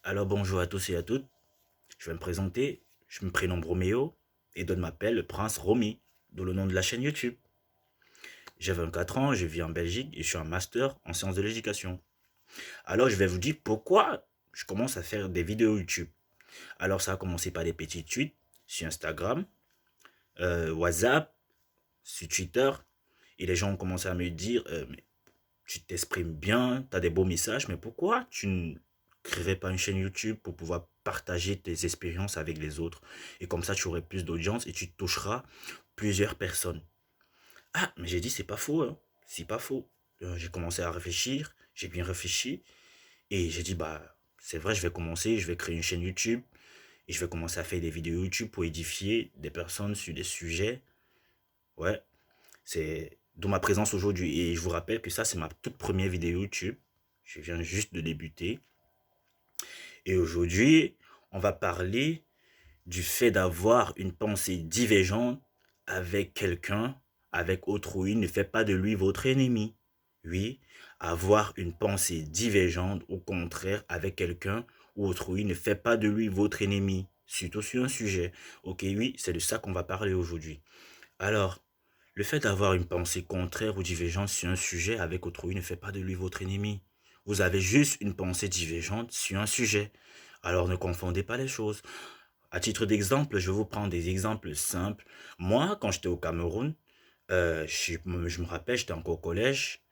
Alors bonjour à tous et à toutes, je vais me présenter, je me prénomme Roméo et donne m'appelle le prince Romy, dans le nom de la chaîne YouTube. J'ai 24 ans, je vis en Belgique et je suis un master en sciences de l'éducation. Alors je vais vous dire pourquoi je commence à faire des vidéos YouTube. Alors ça a commencé par des petits tweets sur Instagram, WhatsApp, sur Twitter, et les gens ont commencé à me dire mais tu t'exprimes bien, tu as des beaux messages, mais pourquoi tu ne créerais pas une chaîne YouTube pour pouvoir partager tes expériences avec les autres? Et comme ça, tu aurais plus d'audience et tu toucheras plusieurs personnes. Ah, mais j'ai dit, c'est pas faux, hein. C'est pas faux. J'ai commencé à réfléchir, j'ai bien réfléchi, et j'ai dit, bah, c'est vrai, je vais commencer, je vais créer une chaîne YouTube, et je vais commencer à faire des vidéos YouTube pour édifier des personnes sur des sujets. Ouais, c'est d'où ma présence aujourd'hui. Et je vous rappelle que ça, c'est ma toute première vidéo YouTube. Je viens juste de débuter. Et aujourd'hui, on va parler du fait d'avoir une pensée divergente avec quelqu'un, avec autrui, ne fait pas de lui votre ennemi. Oui, avoir une pensée divergente, au contraire, avec quelqu'un ou autrui, ne fait pas de lui votre ennemi. Surtout sur un sujet. Ok, oui, c'est de ça qu'on va parler aujourd'hui. Alors, le fait d'avoir une pensée contraire ou divergente sur un sujet avec autrui ne fait pas de lui votre ennemi. Vous avez juste une pensée divergente sur un sujet. Alors ne confondez pas les choses. À titre d'exemple, je vais vous prendre des exemples simples. Moi, quand j'étais au Cameroun, je me rappelle, j'étais encore au collège.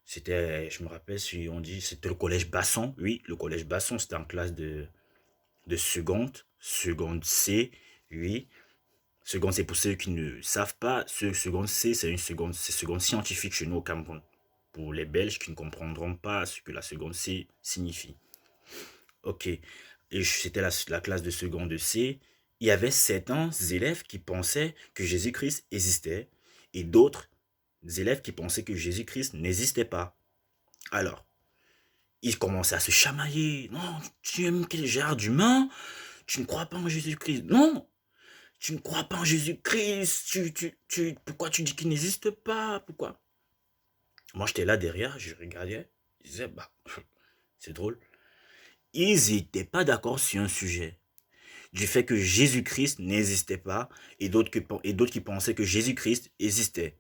Je me rappelle si on dit, c'était le collège Basson. Oui, le collège Basson, c'était en classe de seconde C. Oui, seconde, c'est pour ceux qui ne savent pas, seconde C, c'est seconde scientifique chez nous au Cameroun. Pour les Belges qui ne comprendront pas ce que la seconde C signifie. Ok, et c'était la classe de seconde C. Il y avait certains élèves qui pensaient que Jésus-Christ existait et d'autres élèves qui pensaient que Jésus-Christ n'existait pas. Alors, ils commençaient à se chamailler. Non, tu aimes quel genre d'humain? Tu ne crois pas en Jésus-Christ? Non, tu ne crois pas en Jésus-Christ, pourquoi tu dis qu'il n'existe pas? Pourquoi? Moi, j'étais là derrière, je regardais, je disais, bah, c'est drôle. Ils n'étaient pas d'accord sur un sujet. Du fait que Jésus-Christ n'existait pas et d'autres qui pensaient que Jésus-Christ existait.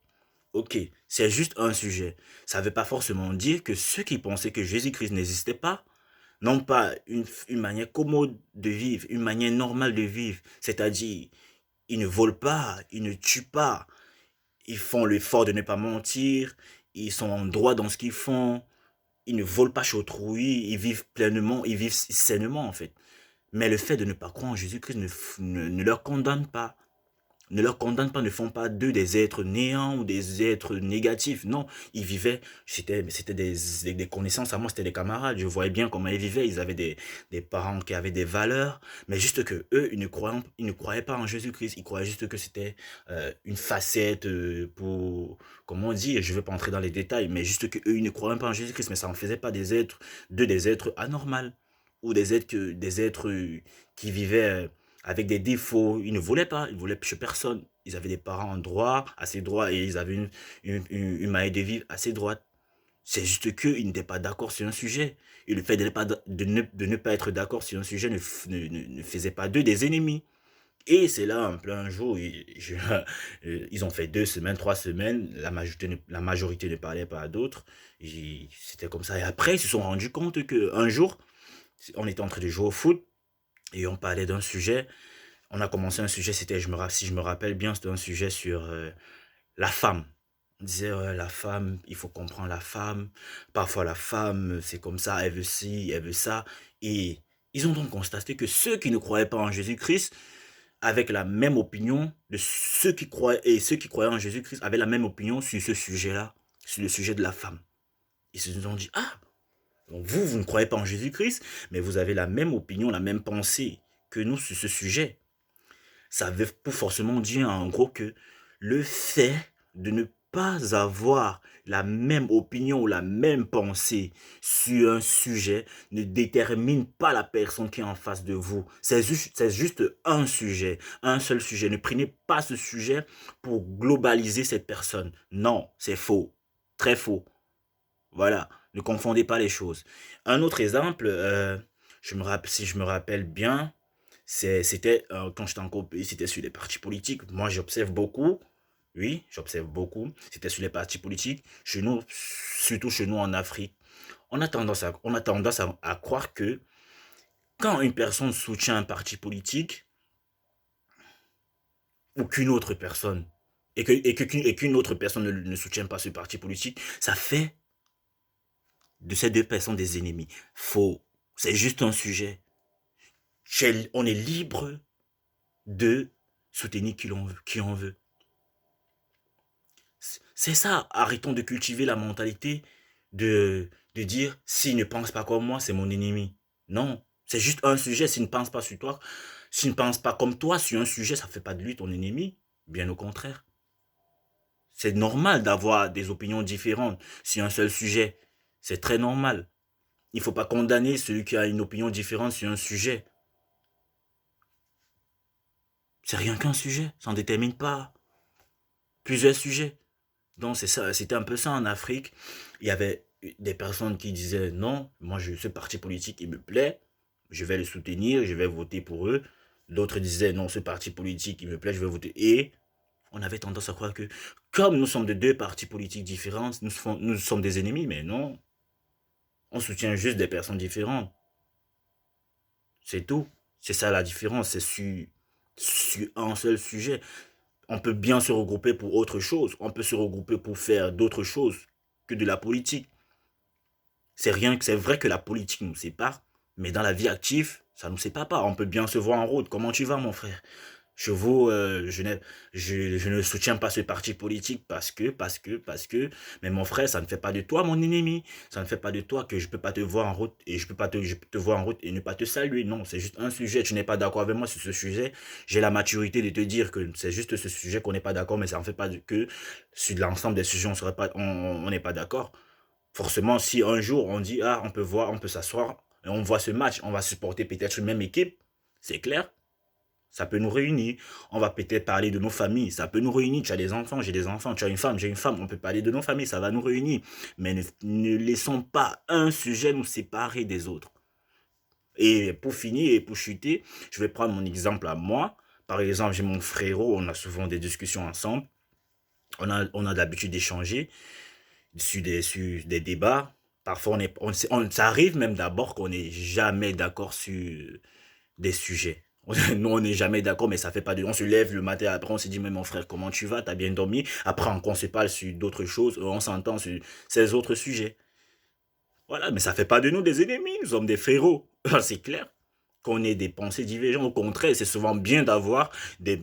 Ok, c'est juste un sujet. Ça ne veut pas forcément dire que ceux qui pensaient que Jésus-Christ n'existait pas n'ont pas une manière commode de vivre, une manière normale de vivre. C'est-à-dire, ils ne volent pas, ils ne tuent pas, ils font l'effort de ne pas mentir, ils sont en droit dans ce qu'ils font, ils ne volent pas chez autrui, ils vivent pleinement, ils vivent sainement en fait. Mais le fait de ne pas croire en Jésus-Christ ne leur condamne pas. Ne leur condamne pas, ne font pas d'eux des êtres néants ou des êtres négatifs. Non, ils vivaient, c'était des connaissances à moi, c'était des camarades. Je voyais bien comment ils vivaient. Ils avaient des parents qui avaient des valeurs, mais juste que eux, ils ne croyaient pas en Jésus-Christ. Ils croyaient juste que c'était une facette pour, comment on dit, je ne vais pas entrer dans les détails, mais juste que eux, ils ne croyaient pas en Jésus-Christ, mais ça ne faisait pas des êtres anormaux ou des êtres qui vivaient avec des défauts. Ils ne voulaient pas, ils ne voulaient chez personne. Ils avaient des parents en droit, assez droits, et ils avaient une manière de vivre assez droite. C'est juste qu'ils n'étaient pas d'accord sur un sujet. Et le fait de ne pas être d'accord sur un sujet ne faisait pas d'eux des ennemis. Et c'est là, en plein jour, ils ont fait 2 semaines, 3 semaines, la majorité ne parlait pas à d'autres. C'était comme ça. Et après, ils se sont rendus compte qu'un jour, on était en train de jouer au foot, et on parlait d'un sujet. On a commencé un sujet, si je me rappelle bien, c'était un sujet sur la femme. On disait, ouais, la femme, il faut comprendre la femme. Parfois, la femme, c'est comme ça, elle veut ci, elle veut ça. Et ils ont donc constaté que ceux qui ne croyaient pas en Jésus-Christ, avec la même opinion de ceux qui croyaient, et ceux qui croyaient en Jésus-Christ avaient la même opinion sur ce sujet-là, sur le sujet de la femme. Ils se sont dit, ah, donc vous ne croyez pas en Jésus-Christ, mais vous avez la même opinion, la même pensée que nous sur ce sujet. Ça veut pas forcément dire en gros que le fait de ne pas avoir la même opinion ou la même pensée sur un sujet ne détermine pas la personne qui est en face de vous. C'est juste un sujet, un seul sujet. Ne prenez pas ce sujet pour globaliser cette personne. Non, c'est faux. Très faux. Voilà, ne confondez pas les choses. Un autre exemple, Si je me rappelle bien, c'était quand j'étais encore pays, c'était sur les partis politiques. Moi, j'observe beaucoup. Oui, j'observe beaucoup. C'était sur les partis politiques. Chez nous, surtout chez nous en Afrique, on a tendance à croire que quand une personne soutient un parti politique, ou qu'une autre personne, et qu'une autre personne ne soutient pas ce parti politique, ça fait de ces deux personnes des ennemis. Faux. C'est juste un sujet. On est libre de soutenir qui on veut. C'est ça. Arrêtons de cultiver la mentalité de dire s'il ne pense pas comme moi, c'est mon ennemi. Non. C'est juste un sujet. S'il ne pense pas sur toi, s'il ne pense pas comme toi sur un sujet, ça ne fait pas de lui ton ennemi. Bien au contraire. C'est normal d'avoir des opinions différentes sur un seul sujet. C'est très normal. Il ne faut pas condamner celui qui a une opinion différente sur un sujet. C'est rien qu'un sujet. Ça ne détermine pas plusieurs sujets. Donc c'est ça, c'était un peu ça en Afrique. Il y avait des personnes qui disaient non, moi ce parti politique il me plaît, je vais le soutenir, je vais voter pour eux. D'autres disaient non, ce parti politique il me plaît, je vais voter. Et on avait tendance à croire que comme nous sommes de deux partis politiques différents, nous sommes des ennemis, mais non. On soutient juste des personnes différentes. C'est tout. C'est ça la différence, c'est sur un seul sujet. On peut bien se regrouper pour autre chose. On peut se regrouper pour faire d'autres choses que de la politique. C'est vrai que la politique nous sépare, mais dans la vie active, ça ne nous sépare pas. On peut bien se voir en route. Comment tu vas, mon frère? Je ne soutiens pas ce parti politique parce que, mais mon frère, ça ne fait pas de toi mon ennemi. Ça ne fait pas de toi que je peux pas te voir en route et je peux te voir en route et ne pas te saluer. Non, c'est juste un sujet. Tu n'es pas d'accord avec moi sur ce sujet. J'ai la maturité de te dire que c'est juste ce sujet qu'on n'est pas d'accord, mais ça ne fait pas que sur l'ensemble des sujets, on n'est pas d'accord. Forcément, si un jour on dit, ah, on peut voir, on peut s'asseoir et on voit ce match, on va supporter peut-être une même équipe, c'est clair. Ça peut nous réunir. On va peut-être parler de nos familles. Ça peut nous réunir. Tu as des enfants, j'ai des enfants. Tu as une femme, j'ai une femme. On peut parler de nos familles. Ça va nous réunir. Mais ne laissons pas un sujet nous séparer des autres. Et pour finir et pour chuter, je vais prendre mon exemple à moi. Par exemple, j'ai mon frérot. On a souvent des discussions ensemble. On a l'habitude d'échanger sur des débats. Parfois, ça arrive même d'abord qu'on n'est jamais d'accord sur des sujets. Nous, on n'est jamais d'accord, mais ça fait pas de... On se lève le matin, après on se dit, mais mon frère, comment tu vas? T'as bien dormi? Après, on se parle sur d'autres choses, on s'entend sur ces autres sujets. Voilà, mais ça fait pas de nous des ennemis, nous sommes des frérots. C'est clair qu'on ait des pensées divergentes. Au contraire, c'est souvent bien d'avoir des...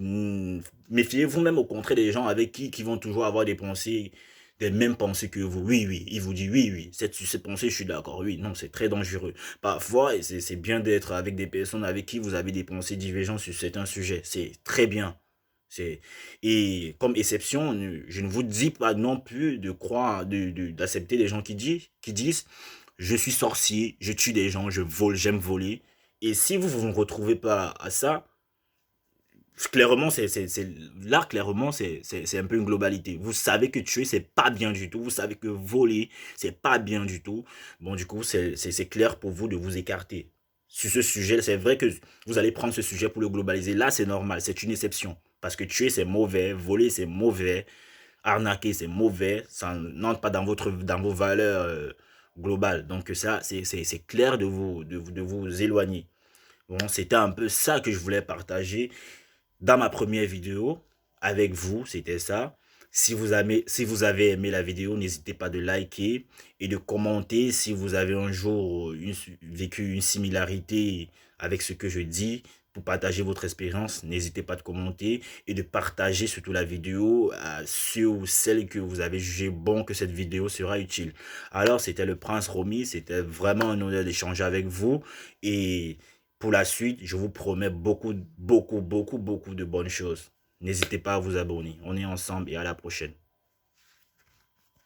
Méfiez-vous même au contraire des gens avec qui vont toujours avoir des pensées, des mêmes pensées que vous. Oui, oui, il vous dit oui, oui, cette pensée, je suis d'accord. Oui, non, c'est très dangereux. Parfois, c'est bien d'être avec des personnes avec qui vous avez des pensées divergentes sur certains sujets. C'est très bien. Et comme exception, je ne vous dis pas non plus de croire, d'accepter les gens qui disent je suis sorcier, je tue des gens, je vole, j'aime voler. Et si vous ne vous retrouvez pas à ça, clairement, là, clairement, c'est un peu une globalité. Vous savez que tuer, c'est pas bien du tout. Vous savez que voler, c'est pas bien du tout. Bon, du coup, c'est clair pour vous de vous écarter. Sur ce sujet, c'est vrai que vous allez prendre ce sujet pour le globaliser. Là, c'est normal, c'est une exception. Parce que tuer, c'est mauvais, voler, c'est mauvais, arnaquer, c'est mauvais. Ça n'entre pas dans vos valeurs globales. Donc ça, c'est clair de vous éloigner. Bon, c'était un peu ça que je voulais partager dans ma première vidéo avec vous, c'était ça. Si vous avez aimé la vidéo, n'hésitez pas de liker et de commenter si vous avez un jour vécu une similarité avec ce que je dis. Pour partager votre expérience, n'hésitez pas de commenter et de partager surtout la vidéo à ceux ou celles que vous avez jugé bon que cette vidéo sera utile. Alors, c'était le Prince Romy, c'était vraiment un honneur d'échanger avec vous et pour la suite, je vous promets beaucoup de bonnes choses. N'hésitez pas à vous abonner. On est ensemble et à la prochaine.